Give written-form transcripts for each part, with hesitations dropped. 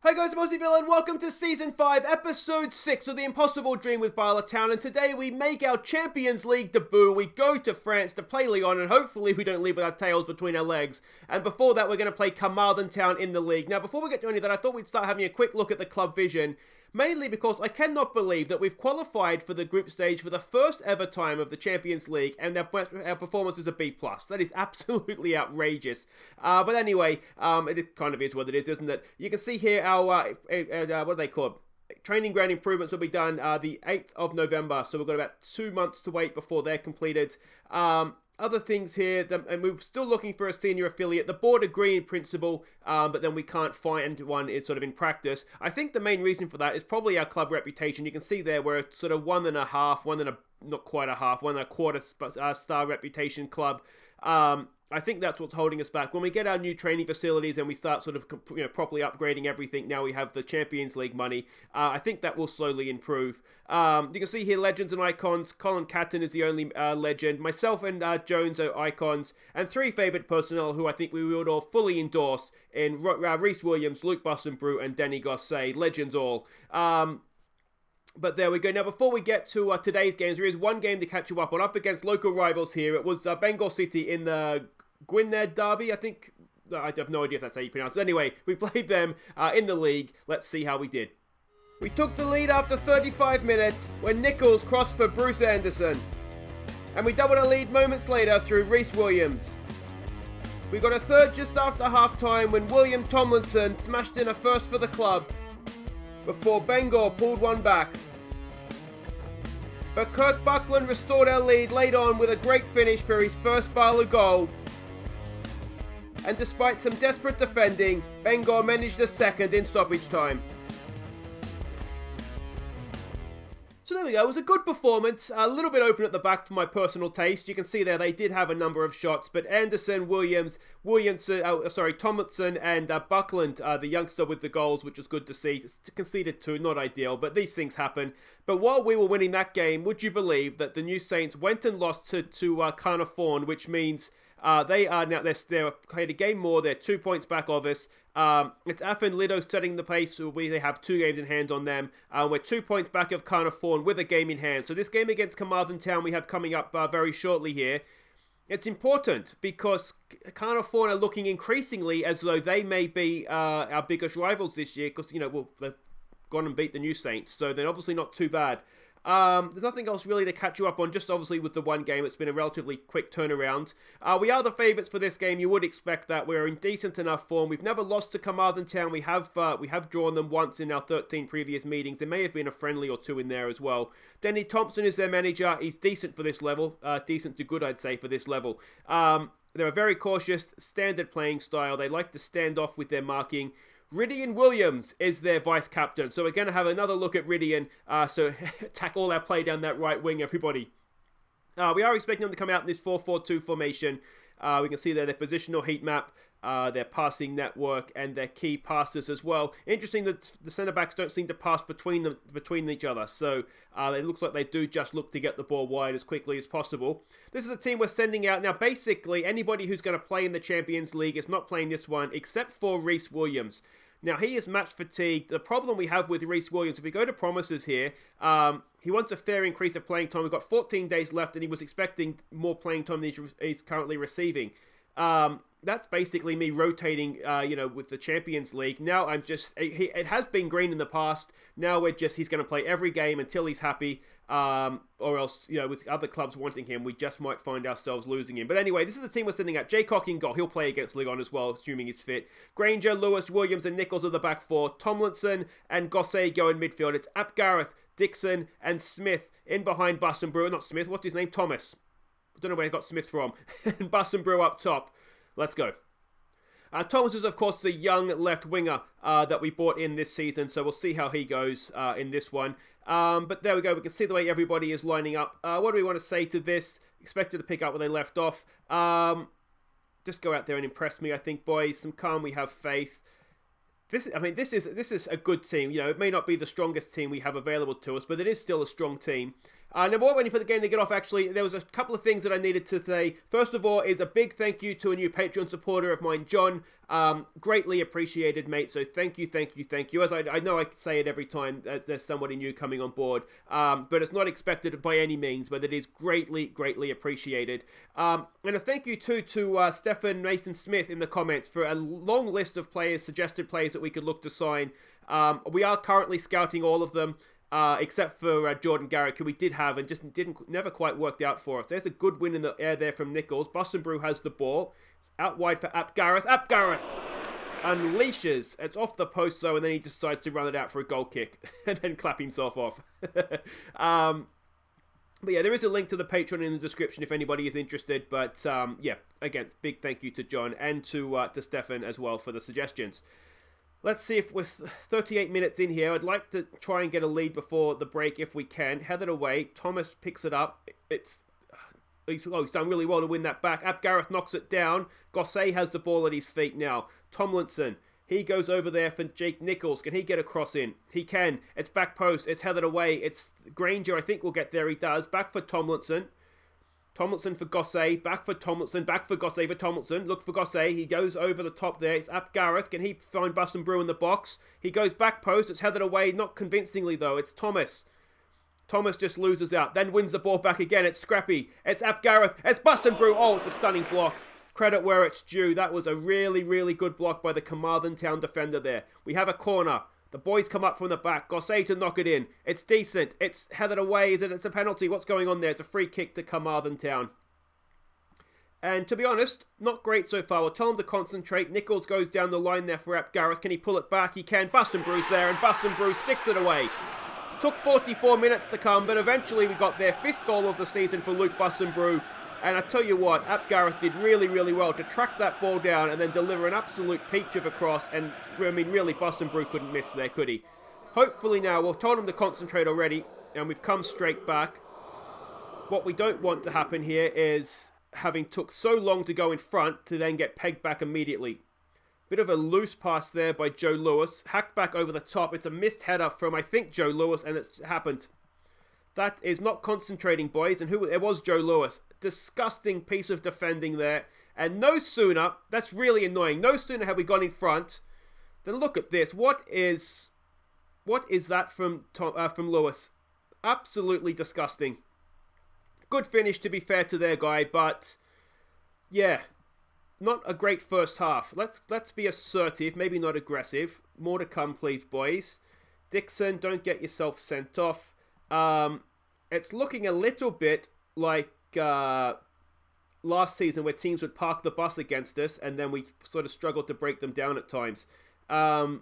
Hi guys, I'm Aussie and welcome to Season 5, Episode 6 of The Impossible Dream with Bala Town, and today we make our Champions League debut. We go to France to play Lyon, and hopefully we don't leave with our tails between our legs. And before that, we're going to play Carmarthen Town in the league. Now, before we get to any of that, I thought we'd start having a quick look at the club vision, mainly because I cannot believe that we've qualified for the group stage for the first ever time of the Champions League, and our performance is a B+. That is absolutely outrageous. But anyway, it kind of is what it is, isn't it? You can see here our, what do they call it? Training ground improvements will be done the 8th of November, so we've got about 2 months to wait before they're completed. Other things here, and we're still looking for a senior affiliate. The board agree in principle, but then we can't find one in practice. I think the main reason for that is probably our club reputation. You can see there we're sort of 1.5, not quite a half, 1.25 star reputation club. I think that's what's holding us back. When we get our new training facilities and we start sort of properly upgrading everything, now we have the Champions League money, I think that will slowly improve. You can see here legends and icons. Colin Catton is the only legend. Myself and Jones are icons. And 3 favourite personnel who I think we would all fully endorse in Rhys Williams, Luke Bussenbrew and Danny Gosset. Legends all. But there we go. Now, before we get to today's games, there is one game to catch you up on. Up against local rivals here. It was Bengal City in the Gwynedd Derby, I think. I have no idea if that's how you pronounce it. Anyway, we played them in the league. Let's see how we did. We took the lead after 35 minutes when Nichols crossed for Bruce Anderson. And we doubled our lead moments later through Rhys Williams. We got a third just after half-time when William Tomlinson smashed in a first for the club before Bengal pulled one back. But Kurt Buckland restored our lead late on with a great finish for his first Bala goal. And despite some desperate defending, Bengal managed a second in stoppage time. So there we go, it was a good performance, a little bit open at the back for my personal taste. You can see there they did have a number of shots, but Anderson, Tomlinson and Buckland, the youngster with the goals, which was good to see. Conceded 2, not ideal, but these things happen. But while we were winning that game, would you believe that the New Saints went and lost to Carmarthen, which means they are now, they're played a game more, they're 2 points back of us. It's Afan Lido setting the pace, so they have 2 games in hand on them. We're 2 points back of Carmarthen with a game in hand. So this game against Carmarthen Town we have coming up very shortly here. It's important because Carmarthen are looking increasingly as though they may be our biggest rivals this year because, they've gone and beat the New Saints, so they're obviously not too bad. There's nothing else really to catch you up on, just obviously with the one game. It's been a relatively quick turnaround. We are the favourites for this game. You would expect that. We're in decent enough form. We've never lost to Carmarthen Town. We have drawn them once in our 13 previous meetings. There may have been a friendly or 2 in there as well. Denny Thompson is their manager. He's decent for this level. Decent to good, I'd say, for this level. They're a very cautious, standard playing style. They like to stand off with their marking. Rydian Williams is their vice-captain. So we're going to have another look at Rydian. So attack all our play down that right wing, everybody. We are expecting them to come out in this 4-4-2 formation. We can see there their positional heat map, their passing network, and their key passes as well. Interesting that the centre-backs don't seem to pass between each other. So it looks like they do just look to get the ball wide as quickly as possible. This is a team we're sending out. Now, basically, anybody who's going to play in the Champions League is not playing this one, except for Rhys Williams. Now, he is match fatigued. The problem we have with Rhys Williams, if we go to promises here, he wants a fair increase of playing time. We've got 14 days left, and he was expecting more playing time than he's currently receiving. That's basically me rotating, with the Champions League. Now it has been green in the past. Now he's going to play every game until he's happy. Or else, with other clubs wanting him, we just might find ourselves losing him. But anyway, this is the team we're sending out. Jaycock in goal. He'll play against Lyon as well, assuming he's fit. Granger, Lewis, Williams, and Nichols are the back 4. Tomlinson and Gosset go in midfield. It's Apgareth, Dixon, and Smith in behind Bussenbrew. Not Smith, what's his name? Thomas. I don't know where I got Smith from. And Bussenbrew up top. Let's go. Thomas is, of course, the young left winger that we bought in this season, so we'll see how he goes in this one. But there we go. We can see the way everybody is lining up. What do we want to say to this? Expected to pick up where they left off. Just go out there and impress me, I think, boys. Some calm, we have faith. This is a good team. It may not be the strongest team we have available to us, but it is still a strong team. Now, while waiting for the game to get off, actually, there was a couple of things that I needed to say. First of all, is a big thank you to a new Patreon supporter of mine, John. Greatly appreciated, mate. So thank you. As I know I say it every time there's somebody new coming on board, but it's not expected by any means, but it is greatly appreciated. And a thank you too to Stephen Mason Smith in the comments for a long list of players, suggested players that we could look to sign. We are currently scouting all of them. Except for Jordan Garrick, who we did have and just never quite worked out for us. There's a good win in the air there from Nichols. Boston Brew has the ball. Out wide for Ap Gareth. Ap Gareth unleashes. It's off the post though, and then he decides to run it out for a goal kick and then clap himself off. But yeah, there is a link to the Patreon in the description if anybody is interested. But yeah, again, big thank you to John and to Stefan as well for the suggestions. Let's see if we're 38 minutes in here. I'd like to try and get a lead before the break if we can. Headed away. Thomas picks it up. He's done really well to win that back. Ap Gareth knocks it down. Gossé has the ball at his feet now. Tomlinson. He goes over there for Jake Nichols. Can he get a cross in? He can. It's back post. It's headed away. It's Granger, I think, will get there. He does. Back for Tomlinson. Tomlinson for Gossé, back for Tomlinson, back for Gossé for Tomlinson, look for Gossé, he goes over the top there, it's Ap Gareth, can he find Boston Brew in the box? He goes back post, it's headed away, not convincingly though, it's Thomas. Thomas just loses out, then wins the ball back again, it's Scrappy, it's Ap Gareth, it's Boston Brew, oh, it's a stunning block. Credit where it's due, that was a really good block by the Carmarthen Town defender there. We have a corner. The boys come up from the back. Gossé to knock it in. It's decent. It's headed away. It's a penalty. What's going on there? It's a free kick to Carmarthen Town. And to be honest, not great so far. We'll tell him to concentrate. Nichols goes down the line there for Ap Gareth. Can he pull it back? He can. Boston Brew's there, and Boston Brew sticks it away. Took 44 minutes to come, but eventually we got their 5th goal of the season for Luke Boston Brew. And I tell you what, Ap Gareth did really well to track that ball down and then deliver an absolute peach of a cross. And, I mean, really, Boston Brew couldn't miss there, could he? Hopefully now, we've told him to concentrate already, and we've come straight back. What we don't want to happen here is having took so long to go in front to then get pegged back immediately. Bit of a loose pass there by Joe Lewis. Hacked back over the top. It's a missed header from, I think, Joe Lewis, and it's happened. That is not concentrating, boys. And it was Joe Lewis. Disgusting piece of defending there. And no sooner, that's really annoying, no sooner have we gone in front, then look at this. What is that from Lewis? Absolutely disgusting. Good finish, to be fair to their guy, but yeah, not a great first half. Let's be assertive, maybe not aggressive. More to come, please, boys. Dixon, don't get yourself sent off. It's looking a little bit like last season where teams would park the bus against us and then we sort of struggled to break them down at times. I'm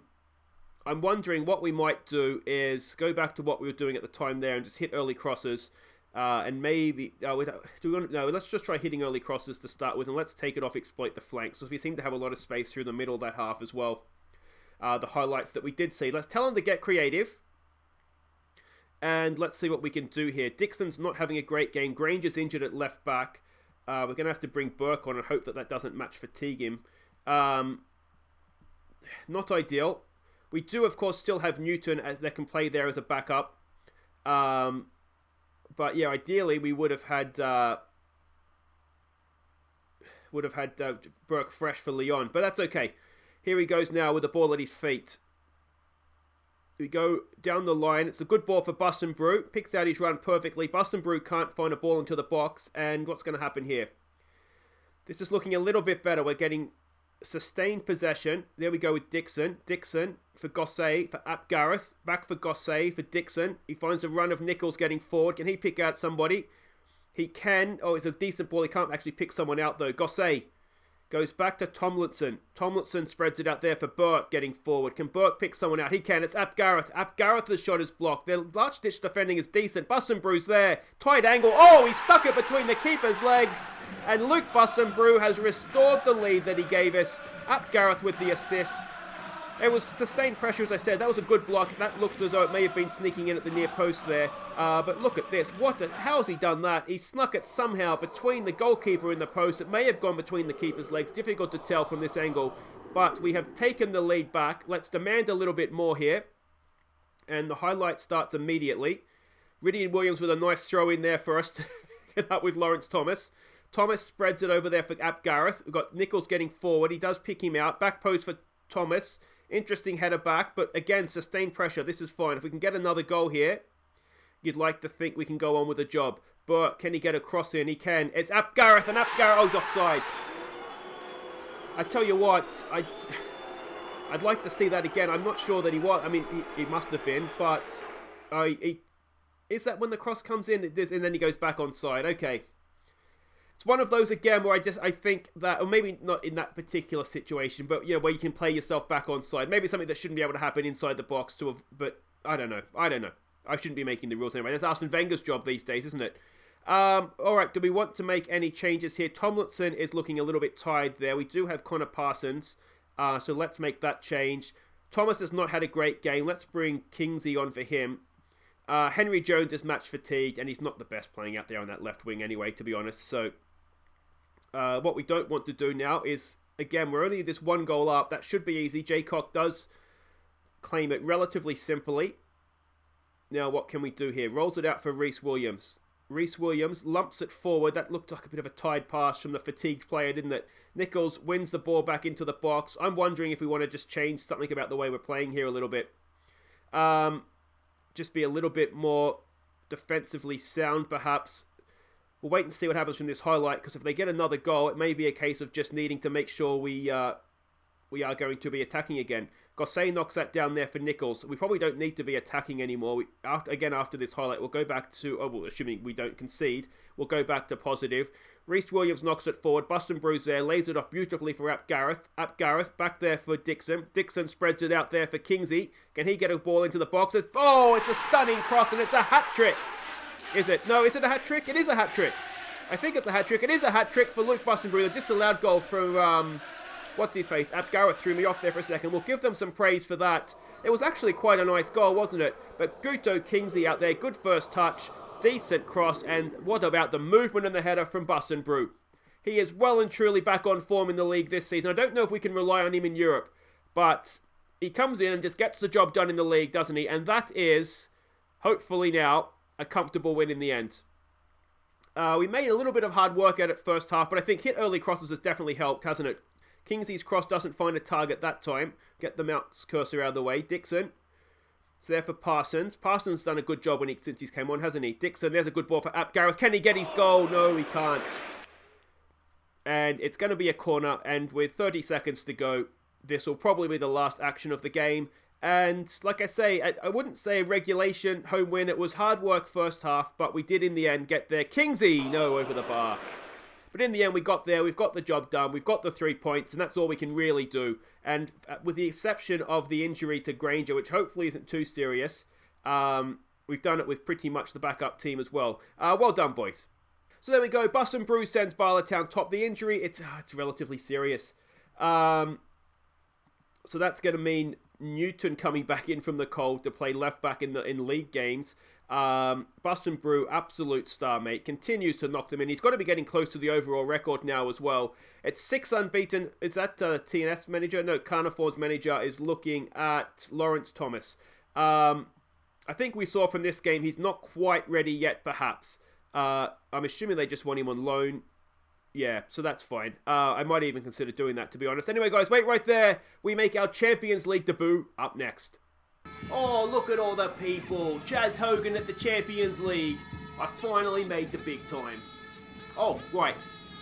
wondering what we might do is go back to what we were doing at the time there and just hit early crosses. And maybe, let's just try hitting early crosses to start with, and let's take it off, exploit the flanks, because we seem to have a lot of space through the middle of that half as well. The highlights that we did see. Let's tell them to get creative. And let's see what we can do here. Dixon's not having a great game. Granger's injured at left back. We're going to have to bring Burke on and hope that doesn't match fatigue him. Not ideal. We do, of course, still have Newton as they can play there as a backup. But yeah, ideally we would have had Burke fresh for Lyon. But that's okay. Here he goes now with the ball at his feet. We go down the line. It's a good ball for Boston Brew. Picks out his run perfectly. Boston Brew can't find a ball into the box. And what's going to happen here? This is looking a little bit better. We're getting sustained possession. There we go with Dixon. Dixon for Gossé, for Ap Gareth. Back for Gossé, for Dixon. He finds a run of Nichols getting forward. Can he pick out somebody? He can. Oh, it's a decent ball. He can't actually pick someone out though. Gossé goes back to Tomlinson. Tomlinson spreads it out there for Burke getting forward. Can Burke pick someone out? He can. It's Ap Gareth. Ap Gareth's shot is blocked. Their large ditch defending is decent. Boston Brew's there. Tight angle. Oh, he stuck it between the keeper's legs. And Luke Boston Brew has restored the lead that he gave us. Ap Gareth with the assist. It was sustained pressure, as I said. That was a good block. That looked as though it may have been sneaking in at the near post there. But look at this. How has he done that? He snuck it somehow between the goalkeeper and the post. It may have gone between the keeper's legs. Difficult to tell from this angle. But we have taken the lead back. Let's demand a little bit more here. And the highlight starts immediately. Rydian Williams with a nice throw in there for us to get up with Lawrence Thomas. Thomas spreads it over there for Ap Gareth. We've got Nichols getting forward. He does pick him out. Back post for Thomas. Interesting header back, but again, sustained pressure. This is fine. If we can get another goal here, you'd like to think we can go on with the job. But can he get a cross in? He can. It's Ap Gareth, and Ap Gareth, oh, he's offside. I tell you what, I'd like to see that again. I'm not sure that he was. I mean, he must have been, but is that when the cross comes in and then he goes back onside? Okay. It's one of those again where I think that, or maybe not in that particular situation, but where you can play yourself back onside. Maybe something that shouldn't be able to happen inside the box but I don't know. I shouldn't be making the rules anyway. That's Arsene Wenger's job these days, isn't it? Alright, do we want to make any changes here? Tomlinson is looking a little bit tired there. We do have Connor Parsons, so let's make that change. Thomas has not had a great game. Let's bring Kingsley on for him. Henry Jones is match fatigued, and he's not the best playing out there on that left wing anyway, to be honest. So, what we don't want to do now is, again, we're only this 1 goal up. That should be easy. Jaycock does claim it relatively simply. Now, what can we do here? Rolls it out for Rhys Williams. Rhys Williams lumps it forward. That looked like a bit of a tied pass from the fatigued player, didn't it? Nichols wins the ball back into the box. I'm wondering if we want to just change something about the way we're playing here a little bit. Just be a little bit more defensively sound, perhaps. We'll wait and see what happens from this highlight, because if they get another goal, it may be a case of just needing to make sure we are going to be attacking again. Gossé knocks that down there for Nichols. We probably don't need to be attacking anymore. After this highlight, we'll go back to, assuming we don't concede, we'll go back to positive. Rhys Williams knocks it forward. Buston Bruce there, lays it off beautifully for Ap Gareth. Ap Gareth back there for Dixon. Dixon spreads it out there for Kingsley. Can he get a ball into the box? It's a stunning cross, and it's a hat-trick. Is it? No, is it a hat-trick? It is a hat-trick. I think it's a hat-trick. It is a hat-trick for Luke Buston Bruce. A disallowed goal from, what's his face? Ap Gareth threw me off there for a second. We'll give them some praise for that. It was actually quite a nice goal, wasn't it? But Guto Kingsley out there, good first touch, decent cross, and what about the movement and the header from Buston Brew? He is well and truly back on form in the league this season. I don't know if we can rely on him in Europe, but he comes in and just gets the job done in the league, doesn't he? And that is, hopefully now, a comfortable win in the end. We made a little bit of hard work at it first half, but I think hit early crosses has definitely helped, hasn't it? Kingsley's cross doesn't find a target that time. Get the mouse cursor out of the way. Dixon. It's there for Parsons. Parsons done a good job since he's came on, hasn't he? Dixon, there's a good ball for Ap Gareth. Can he get his goal? No, he can't. And it's going to be a corner. And with 30 seconds to go, this will probably be the last action of the game. And like I say, I wouldn't say a regulation home win. It was hard work first half, but we did in the end get there. Kingsley, no, over the bar. But in the end, we got there. We've got the job done. We've got the 3 points, and that's all we can really do. And with the exception of the injury to Granger, which hopefully isn't too serious, we've done it with pretty much the backup team as well. Well done, boys. So there we go. Buston Brew sends Bala Town top. The injury, it's relatively serious. So that's going to mean Newton coming back in from the cold to play left back in league games. Buston Brew, absolute star, mate. Continues to knock them in. He's got to be getting close to the overall record now as well. It's 6 unbeaten. Is that TNS manager? No, Carmarthen's manager is looking at Lawrence Thomas. I think we saw from this game he's not quite ready yet, perhaps. I'm assuming they just want him on loan. Yeah, so that's fine. I might even consider doing that, to be honest. Anyway, guys, wait right there. We make our Champions League debut up next. Oh, look at all the people. Chaz Hogan at the Champions League. I finally made the big time. Oh, right.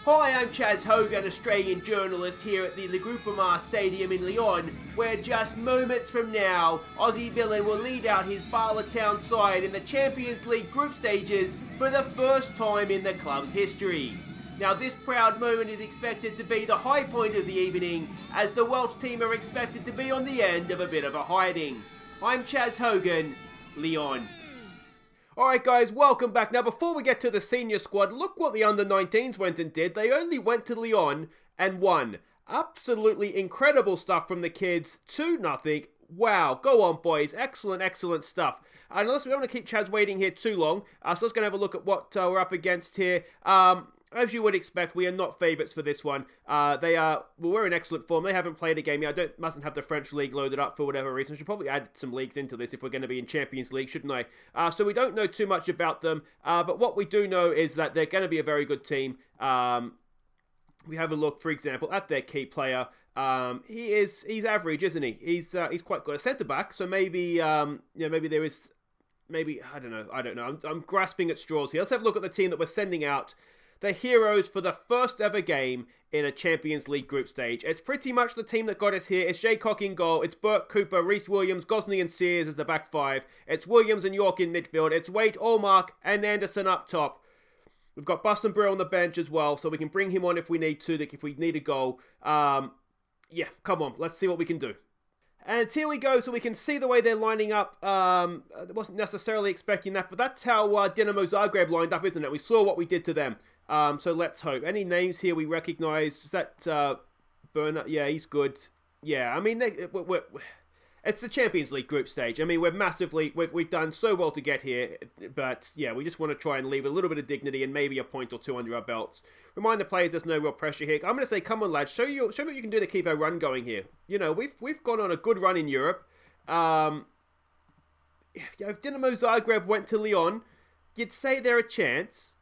Hi, I'm Chaz Hogan, Australian journalist here at the Le Groupama Stadium in Lyon, where just moments from now, Aussie villain will lead out his Bala Town side in the Champions League group stages for the first time in the club's history. Now, this proud moment is expected to be the high point of the evening, as the Welsh team are expected to be on the end of a bit of a hiding. I'm Chaz Hogan, Lyon. Alright guys, welcome back. Now before we get to the senior squad, look what the under-19s went and did. They only went to Lyon and won. Absolutely incredible stuff from the kids. 2-0. Wow, go on boys. Excellent, excellent stuff. And unless we don't want to keep Chaz waiting here too long, so let's going to have a look at what we're up against here. As you would expect, we are not favourites for this one. We're in excellent form. They haven't played a game yet. Mustn't have the French league loaded up for whatever reason. I should probably add some leagues into this if we're going to be in Champions League, shouldn't I? So we don't know too much about them. But what we do know is that they're going to be a very good team. We have a look, for example, at their key player. He's average, isn't he? He's quite good. A centre back, so maybe maybe there is I don't know. I'm grasping at straws here. Let's have a look at the team that we're sending out. The heroes for the first ever game in a Champions League group stage. It's pretty much the team that got us here. It's Jaycock in goal. It's Burke, Cooper, Reece Williams, Gosney and Sears as the back five. It's Williams and York in midfield. It's Waite, Allmark and Anderson up top. We've got Buston Brew on the bench as well, so we can bring him on if we need to, if we need a goal. Yeah, come on. Let's see what we can do. And here we go, so we can see the way they're lining up. I wasn't necessarily expecting that, but that's how Dinamo Zagreb lined up, isn't it? We saw what we did to them. So let's hope. Any names here we recognise? Is that Bernard? Yeah, he's good. Yeah, I mean, it's the Champions League group stage. I mean, we've done so well to get here, but yeah, we just want to try and leave a little bit of dignity and maybe a point or two under our belts. Remind the players there's no real pressure here. I'm going to say, come on, lads, show me what you can do to keep our run going here. You know, we've gone on a good run in Europe. If Dinamo Zagreb went to Lyon, you'd say they're a chance.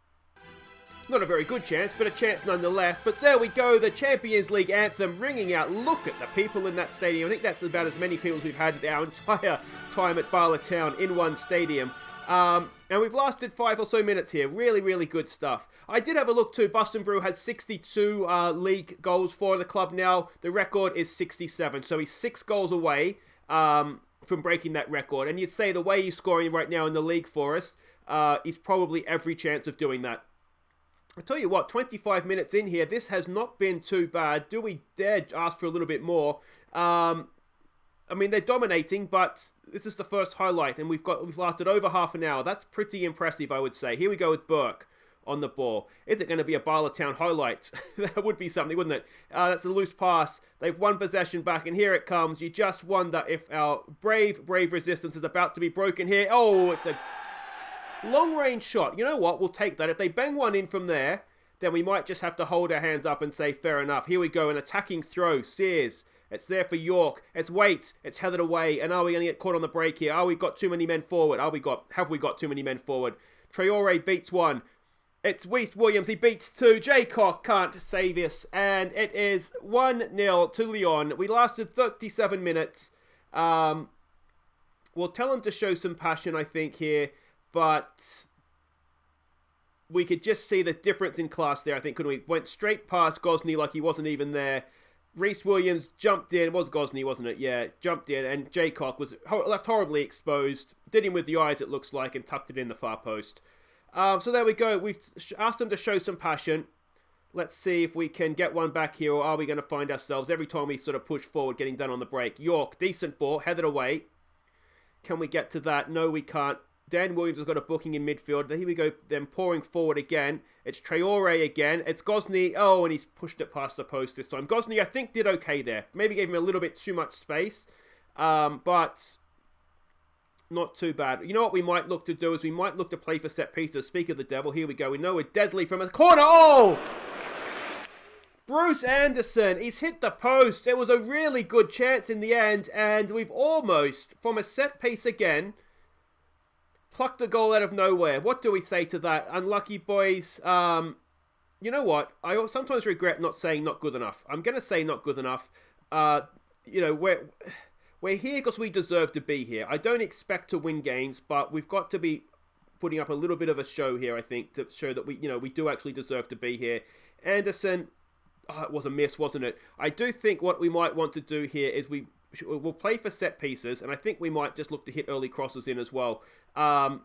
Not a very good chance, but a chance nonetheless. But there we go, the Champions League anthem ringing out. Look at the people in that stadium. I think that's about as many people as we've had our entire time at Bala Town in one stadium. And we've lasted 5 or so minutes here. Really, really good stuff. I did have a look too. Buston Brew has 62 league goals for the club now. The record is 67. So he's 6 goals away from breaking that record. And you'd say the way he's scoring right now in the league for us, he's probably every chance of doing that. I tell you what, 25 minutes in here, this has not been too bad. Do we dare ask for a little bit more? I mean, they're dominating, but this is the first highlight, and we've lasted over half an hour. That's pretty impressive, I would say. Here we go with Burke on the ball. Is it going to be a Bala Town highlight? That would be something, wouldn't it? That's the loose pass. They've won possession back, and here it comes. You just wonder if our brave resistance is about to be broken here. Oh, it's a long-range shot. You know what? We'll take that. If they bang one in from there, then we might just have to hold our hands up and say, fair enough. Here we go, an attacking throw. Sears. It's there for York. It's Waite. It's headed away. And are we going to get caught on the break here? Are we got too many men forward? Have we got too many men forward? Traore beats one. It's Reece Williams. He beats two. Jaycock can't save us. And it is 1-0 to Lyon. We lasted 37 minutes. We'll tell them to show some passion, I think, here. But we could just see the difference in class there, I think, couldn't we? Went straight past Gosney like he wasn't even there. Reece Williams jumped in. It was Gosney, wasn't it? Yeah, jumped in. And Jaycock was left horribly exposed. Did him with the eyes, it looks like, and tucked it in the far post. So there we go. We've asked them to show some passion. Let's see if we can get one back here, or are we going to find ourselves every time we sort of push forward getting done on the break. York, decent ball, headed away. Can we get to that? No, we can't. Dan Williams has got a booking in midfield. Here we go, then pouring forward again. It's Traore again. It's Gosney. Oh, and he's pushed it past the post this time. Gosney, I think, did okay there. Maybe gave him a little bit too much space. But not too bad. You know what we might look to do is we might look to play for set pieces. Speak of the devil. Here we go. We know we're deadly from a corner. Oh! Bruce Anderson. He's hit the post. It was a really good chance in the end. And we've almost, from a set piece again, plucked a goal out of nowhere. What do we say to that? Unlucky boys. You know what? I sometimes regret not saying not good enough. I'm going to say not good enough. You know, we're here because we deserve to be here. I don't expect to win games, but we've got to be putting up a little bit of a show here, I think, to show that we do actually deserve to be here. Anderson, it was a miss, wasn't it? I do think what we might want to do here is we'll play for set pieces, and I think we might just look to hit early crosses in as well. I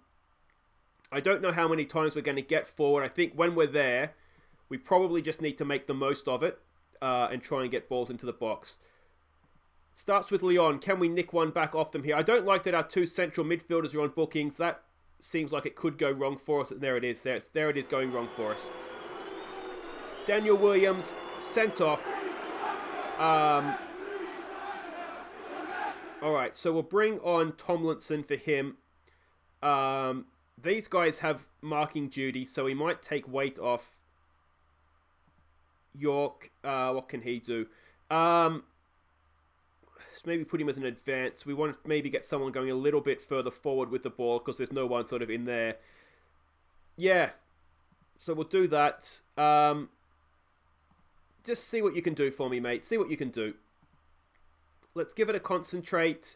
don't know how many times we're going to get forward. I think when we're there, we probably just need to make the most of it and try and get balls into the box. Starts with Lyon. Can we nick one back off them here? I don't like that our two central midfielders are on bookings. That seems like it could go wrong for us. And there it is. There it is going wrong for us. Daniel Williams sent off. Alright, so we'll bring on Tomlinson for him. These guys have marking duty, so we might take weight off. York. What can he do? Let's maybe put him as an advance. We want to maybe get someone going a little bit further forward with the ball because there's no one sort of in there. Yeah. So we'll do that. Just see what you can do for me, mate. See what you can do. Let's give it a concentrate.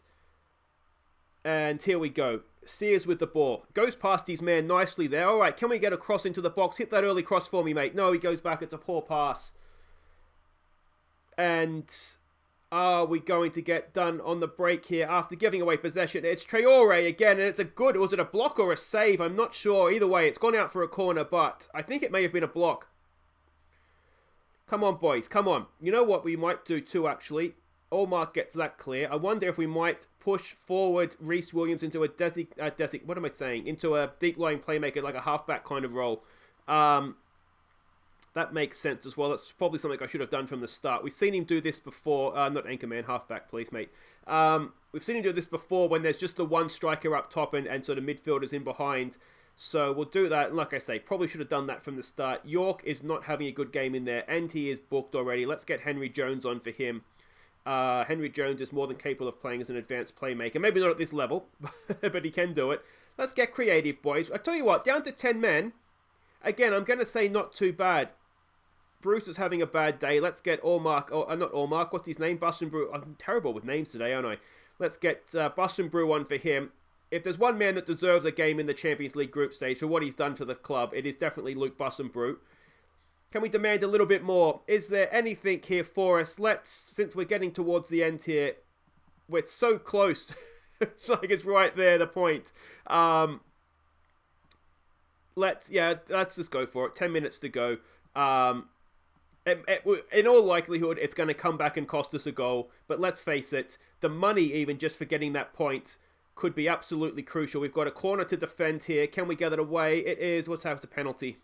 And here we go. Sears with the ball. Goes past his man nicely there. All right, can we get a cross into the box? Hit that early cross for me, mate. No, he goes back. It's a poor pass. And are we going to get done on the break here after giving away possession? It's Traore again, and it's a good... Was it a block or a save? I'm not sure. Either way, it's gone out for a corner, but I think it may have been a block. Come on, boys. Come on. You know what we might do too, actually? Allmark gets that clear. I wonder if we might push forward Reece Williams into a what am I saying? Into a deep lying playmaker, like a halfback kind of role. That makes sense as well. That's probably something I should have done from the start. We've seen him do this before. Not anchorman, halfback, please, mate. We've seen him do this before when there's just the one striker up top and sort of midfielders in behind. So we'll do that. And like I say, probably should have done that from the start. York is not having a good game in there, and he is booked already. Let's get Henry Jones on for him. Henry Jones is more than capable of playing as an advanced playmaker. Maybe not at this level, but he can do it. Let's get creative, boys. I tell you what, down to 10 men. Again, I'm going to say not too bad. Bruce is having a bad day. Let's get Allmark, not Allmark, what's his name? Bustin Brew. I'm terrible with names today, aren't I? Let's get Bustin Brew on for him. If there's one man that deserves a game in the Champions League group stage for what he's done for the club, it is definitely Luke Bustin Brew. Can we demand a little bit more? Is there anything here for us? Since we're getting towards the end here, we're so close. It's like it's right there, the point. Let's just go for it. 10 minutes to go. In all likelihood, it's going to come back and cost us a goal. But let's face it, the money even just for getting that point could be absolutely crucial. We've got a corner to defend here. Can we get it away? It is. Let's have the penalty.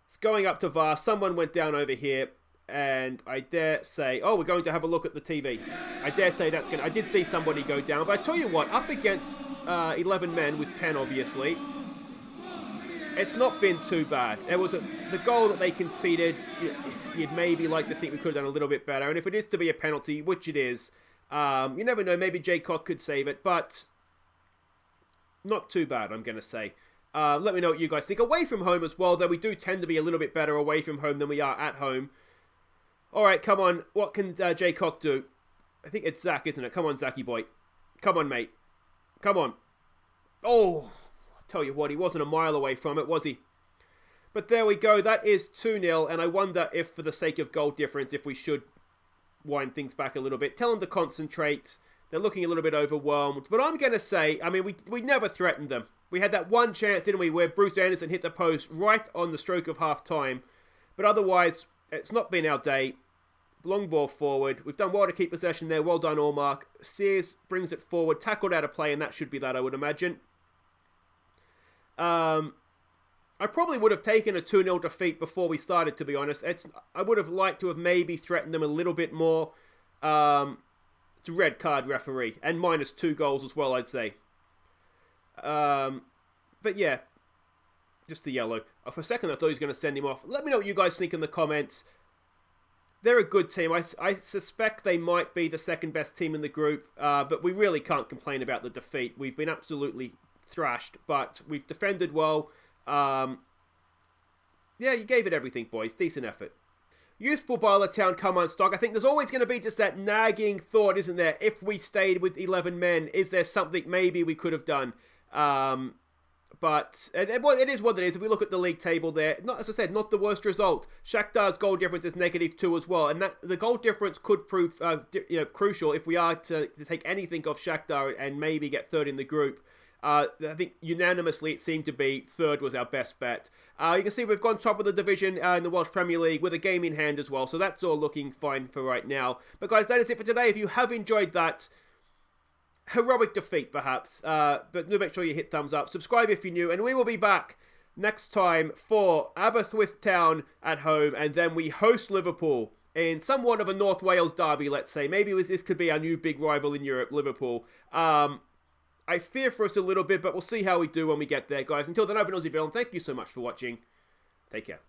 It's going up to VAR. Someone went down over here. And I dare say... Oh, we're going to have a look at the TV. I dare say that's going to... I did see somebody go down. But I tell you what, up against 11 men with 10, obviously... It's not been too bad. There was the goal that they conceded. You'd maybe like to think we could have done a little bit better. And if it is to be a penalty, which it is, you never know. Maybe Jaycock could save it, but not too bad, I'm going to say. Let me know what you guys think. Away from home as well, though we do tend to be a little bit better away from home than we are at home. All right, come on. What can Jaycock do? I think it's Zach, isn't it? Come on, Zachy boy. Come on, mate. Come on. Oh... Tell you what, he wasn't a mile away from it, was he? But there we go. That is 2-0, and I wonder if, for the sake of goal difference, if we should wind things back a little bit. Tell them to concentrate. They're looking a little bit overwhelmed. But I'm going to say, I mean, we never threatened them. We had that one chance, didn't we, where Bruce Anderson hit the post right on the stroke of half-time. But otherwise, it's not been our day. Long ball forward. We've done well to keep possession there. Well done, Allmark. Sears brings it forward, tackled out of play, and that should be that, I would imagine. I probably would have taken a 2-0 defeat before we started, to be honest. I would have liked to have maybe threatened them a little bit more. It's a red card, referee. And minus 2 goals as well, I'd say. But yeah, just a yellow. For a second, I thought he was going to send him off. Let me know what you guys think in the comments. They're a good team. I suspect they might be the second best team in the group. But we really can't complain about the defeat. We've been absolutely... thrashed, but we've defended well. Yeah, you gave it everything, boys. Decent effort. Youthful Bala Town, come on, stock. I think there's always going to be just that nagging thought, isn't there? If we stayed with 11 men, is there something maybe we could have done? But it is what it is. If we look at the league table there, not, as I said, not the worst result. Shakhtar's goal difference is -2 as well, and that the goal difference could prove crucial if we are to take anything off Shakhtar and maybe get third in the group. I think unanimously it seemed to be third was our best bet. You can see we've gone top of the division in the Welsh Premier League with a game in hand as well. So that's all looking fine for right now. But guys, that is it for today. If you have enjoyed that heroic defeat perhaps, but do make sure you hit thumbs up. Subscribe if you're new. And we will be back next time for Aberystwyth Town at home. And then we host Liverpool in somewhat of a North Wales derby, let's say. Maybe this could be our new big rival in Europe, Liverpool. I fear for us a little bit, but we'll see how we do when we get there, guys. Until then, I've been Aussie, and thank you so much for watching. Take care.